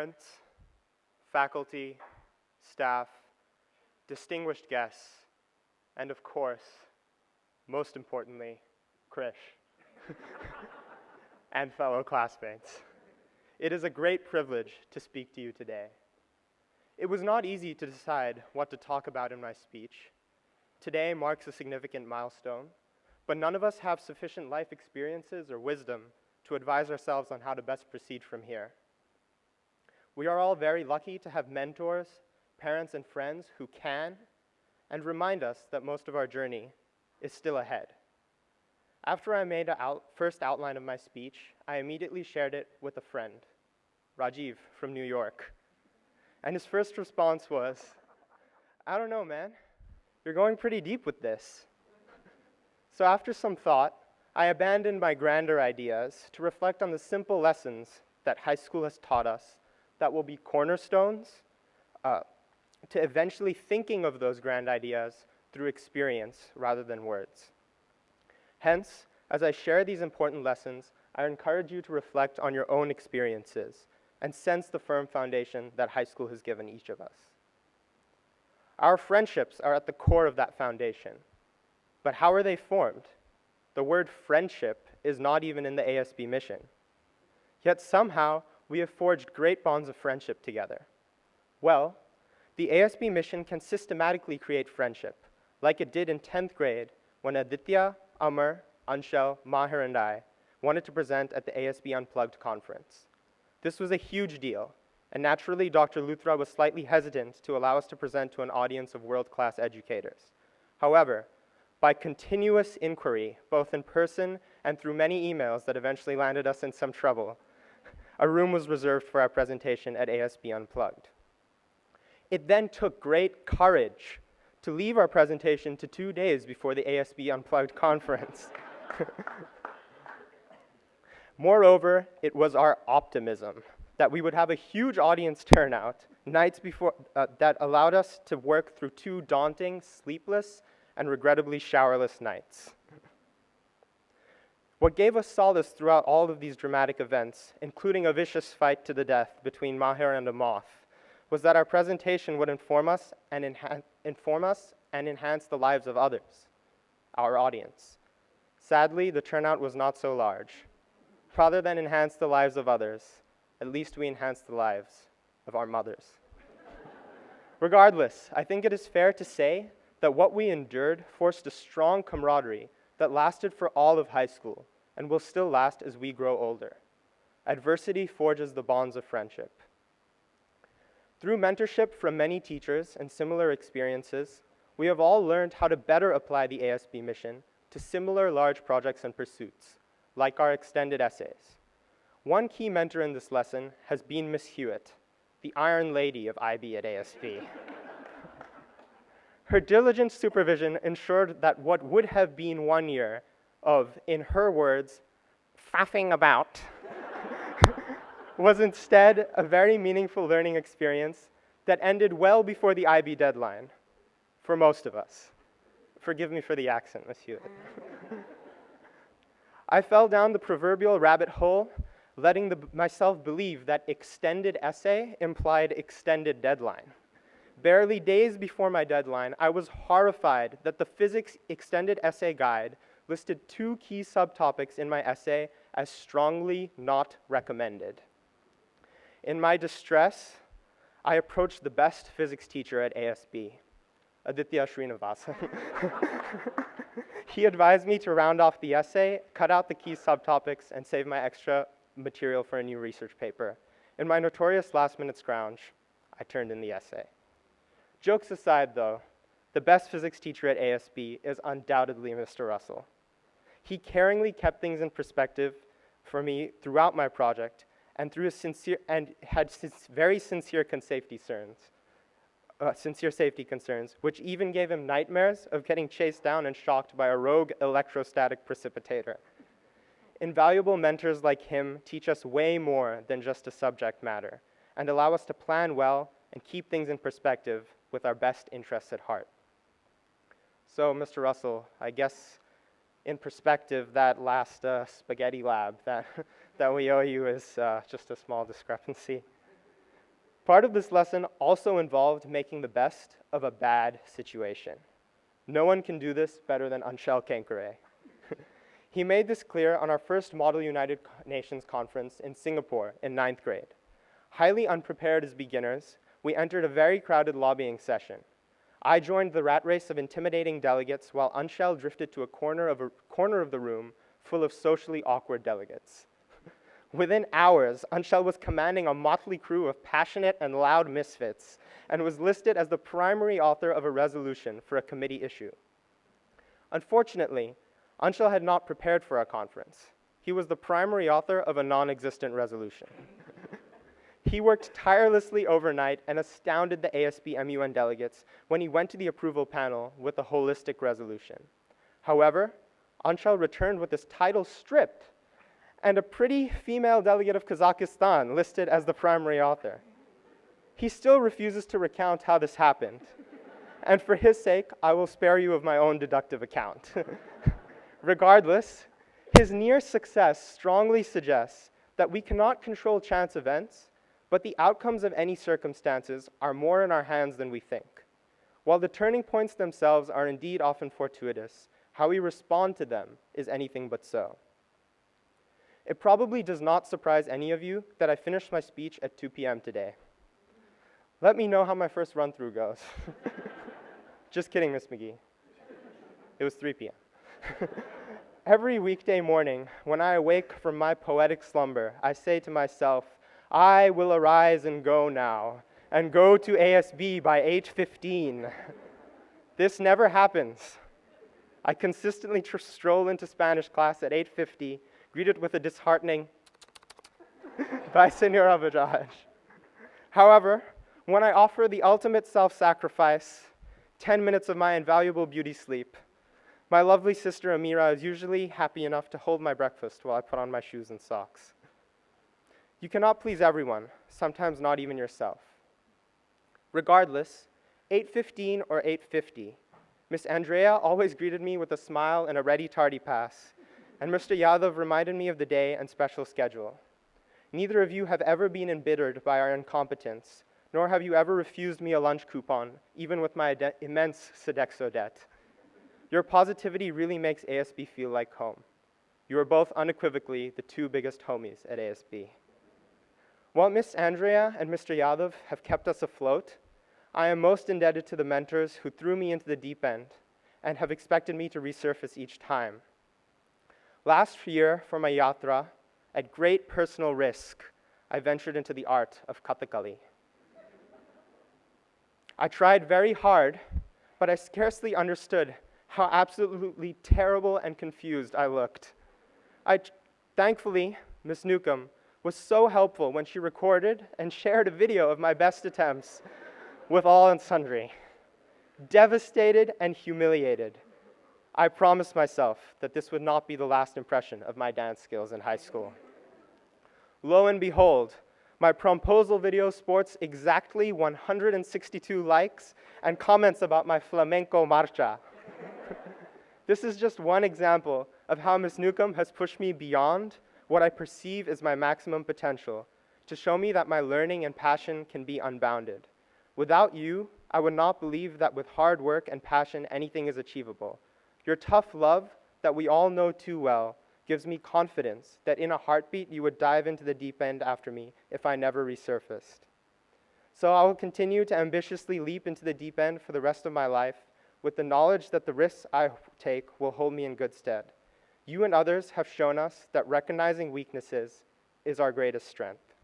parents, faculty, staff, distinguished guests, and of course, most importantly, Krish, and fellow classmates. It is a great privilege to speak to you today. It was not easy to decide what to talk about in my speech. Today marks a significant milestone, but none of us have sufficient life experiences or wisdom to advise ourselves on how to best proceed from here. We are all very lucky to have mentors, parents, and friends who can and remind us that most of our journey is still ahead. After I made a first outline of my speech, I immediately shared it with a friend, Rajiv from New York. And his first response was, "I don't know, man. You're going pretty deep with this." So after some thought, I abandoned my grander ideas to reflect on the simple lessons that high school has taught us that will be cornerstones to eventually thinking of those grand ideas through experience rather than words. Hence, as I share these important lessons, I encourage you to reflect on your own experiences and sense the firm foundation that high school has given each of us. Our friendships are at the core of that foundation. But how are they formed? The word friendship is not even in the ASB mission. Yet somehow, we have forged great bonds of friendship together. Well, the ASB mission can systematically create friendship, like it did in 10th grade when Aditya, Amar, Anshel, Maher, and I wanted to present at the ASB Unplugged conference. This was a huge deal, and naturally, Dr. Luthra was slightly hesitant to allow us to present to an audience of world-class educators. However, by continuous inquiry, both in person and through many emails that eventually landed us in some trouble, a room was reserved for our presentation at ASB Unplugged. It then took great courage to leave our presentation to 2 days before the ASB Unplugged conference. Moreover, it was our optimism that we would have a huge audience turnout nights before that allowed us to work through 2 daunting, sleepless, and regrettably showerless nights. What gave us solace throughout all of these dramatic events, including a vicious fight to the death between Maher and a moth, was that our presentation would inform us and enhance the lives of others, our audience. Sadly, the turnout was not so large. Rather than enhance the lives of others, at least we enhanced the lives of our mothers. Regardless, I think it is fair to say that what we endured forced a strong camaraderie that lasted for all of high school and will still last as we grow older. Adversity forges the bonds of friendship. Through mentorship from many teachers and similar experiences, we have all learned how to better apply the ASB mission to similar large projects and pursuits, like our extended essays. One key mentor in this lesson has been Miss Hewitt, the Iron Lady of IB at ASB. Her diligent supervision ensured that what would have been 1 year of, in her words, faffing about, was instead a very meaningful learning experience that ended well before the IB deadline, for most of us. Forgive me for the accent, Miss Hewitt. I fell down the proverbial rabbit hole, letting myself believe that extended essay implied extended deadline. Barely days before my deadline, I was horrified that the physics extended essay guide listed 2 key subtopics in my essay as strongly not recommended. In my distress, I approached the best physics teacher at ASB, Aditya Srinivasan. He advised me to round off the essay, cut out the key subtopics, and save my extra material for a new research paper. In my notorious last-minute scrounge, I turned in the essay. Jokes aside, though, the best physics teacher at ASB is undoubtedly Mr. Russell. He caringly kept things in perspective for me throughout my project, and had very sincere safety concerns, which even gave him nightmares of getting chased down and shocked by a rogue electrostatic precipitator. Invaluable mentors like him teach us way more than just a subject matter, and allow us to plan well and keep things in perspective with our best interests at heart. So, Mr. Russell, I guess in perspective, that last spaghetti lab that we owe you is just a small discrepancy. Part of this lesson also involved making the best of a bad situation. No one can do this better than Anshel Kankare. He made this clear on our first Model United Nations conference in Singapore in 9th grade. Highly unprepared as beginners, we entered a very crowded lobbying session. I joined the rat race of intimidating delegates while Anshel drifted to a corner of the room full of socially awkward delegates. Within hours, Anshel was commanding a motley crew of passionate and loud misfits and was listed as the primary author of a resolution for a committee issue. Unfortunately, Anshel had not prepared for our conference. He was the primary author of a non-existent resolution. He worked tirelessly overnight and astounded the ASB MUN delegates when he went to the approval panel with a holistic resolution. However, Anshel returned with his title stripped and a pretty female delegate of Kazakhstan listed as the primary author. He still refuses to recount how this happened. And for his sake, I will spare you of my own deductive account. Regardless, his near success strongly suggests that we cannot control chance events, but the outcomes of any circumstances are more in our hands than we think. While the turning points themselves are indeed often fortuitous, how we respond to them is anything but so. It probably does not surprise any of you that I finished my speech at 2 p.m. today. Let me know how my first run-through goes. Just kidding, Miss McGee. It was 3 p.m. Every weekday morning, when I awake from my poetic slumber, I say to myself, I will arise and go now, and go to ASB by 8:15. This never happens. I consistently stroll into Spanish class at 8:50, greeted with a disheartening, "Bye, Senora Bajaj." However, when I offer the ultimate self-sacrifice, 10 minutes of my invaluable beauty sleep, my lovely sister Amira is usually happy enough to hold my breakfast while I put on my shoes and socks. You cannot please everyone, sometimes not even yourself. Regardless, 8:15 or 8:50, Miss Andrea always greeted me with a smile and a ready tardy pass, and Mr. Yadav reminded me of the day and special schedule. Neither of you have ever been embittered by our incompetence, nor have you ever refused me a lunch coupon, even with my immense Sodexo debt. Your positivity really makes ASB feel like home. You are both unequivocally the two biggest homies at ASB. While Miss Andrea and Mr. Yadav have kept us afloat, I am most indebted to the mentors who threw me into the deep end and have expected me to resurface each time. Last year, for my yatra, at great personal risk, I ventured into the art of Kathakali. I tried very hard, but I scarcely understood how absolutely terrible and confused I looked. Thankfully, Miss Newcomb was so helpful when she recorded and shared a video of my best attempts with all and sundry. Devastated and humiliated, I promised myself that this would not be the last impression of my dance skills in high school. Lo and behold, my promposal video sports exactly 162 likes and comments about my flamenco marcha. This is just one example of how Ms. Newcomb has pushed me beyond what I perceive as my maximum potential to show me that my learning and passion can be unbounded. Without you, I would not believe that with hard work and passion, anything is achievable. Your tough love that we all know too well gives me confidence that in a heartbeat you would dive into the deep end after me if I never resurfaced. So I will continue to ambitiously leap into the deep end for the rest of my life with the knowledge that the risks I take will hold me in good stead. You and others have shown us that recognizing weaknesses is our greatest strength.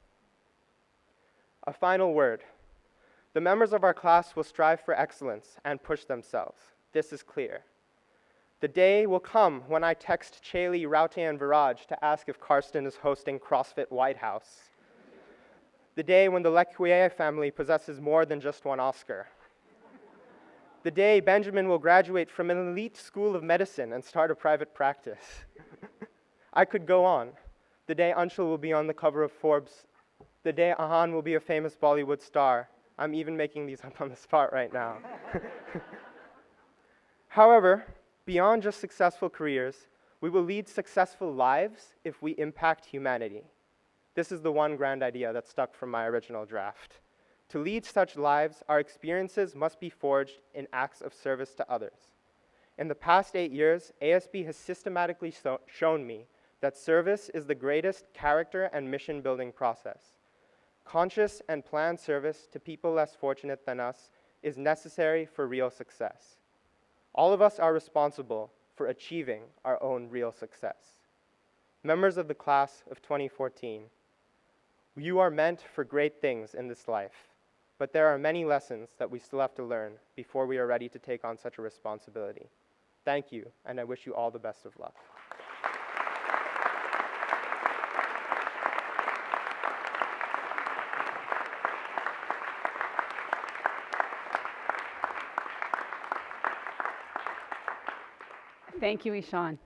A final word. The members of our class will strive for excellence and push themselves. This is clear. The day will come when I text Chaley, Raute, and Viraj to ask if Karsten is hosting CrossFit White House. The day when the Lecuyer family possesses more than just one Oscar. The day Benjamin will graduate from an elite school of medicine and start a private practice. I could go on. The day Anshul will be on the cover of Forbes. The day Ahan will be a famous Bollywood star. I'm even making these up on the spot right now. However, beyond just successful careers, we will lead successful lives if we impact humanity. This is the one grand idea that stuck from my original draft. To lead such lives, our experiences must be forged in acts of service to others. In the past 8 years, ASB has systematically shown me that service is the greatest character and mission-building process. Conscious and planned service to people less fortunate than us is necessary for real success. All of us are responsible for achieving our own real success. Members of the class of 2014, you are meant for great things in this life, but there are many lessons that we still have to learn before we are ready to take on such a responsibility. Thank you, and I wish you all the best of luck. Thank you, Ishan.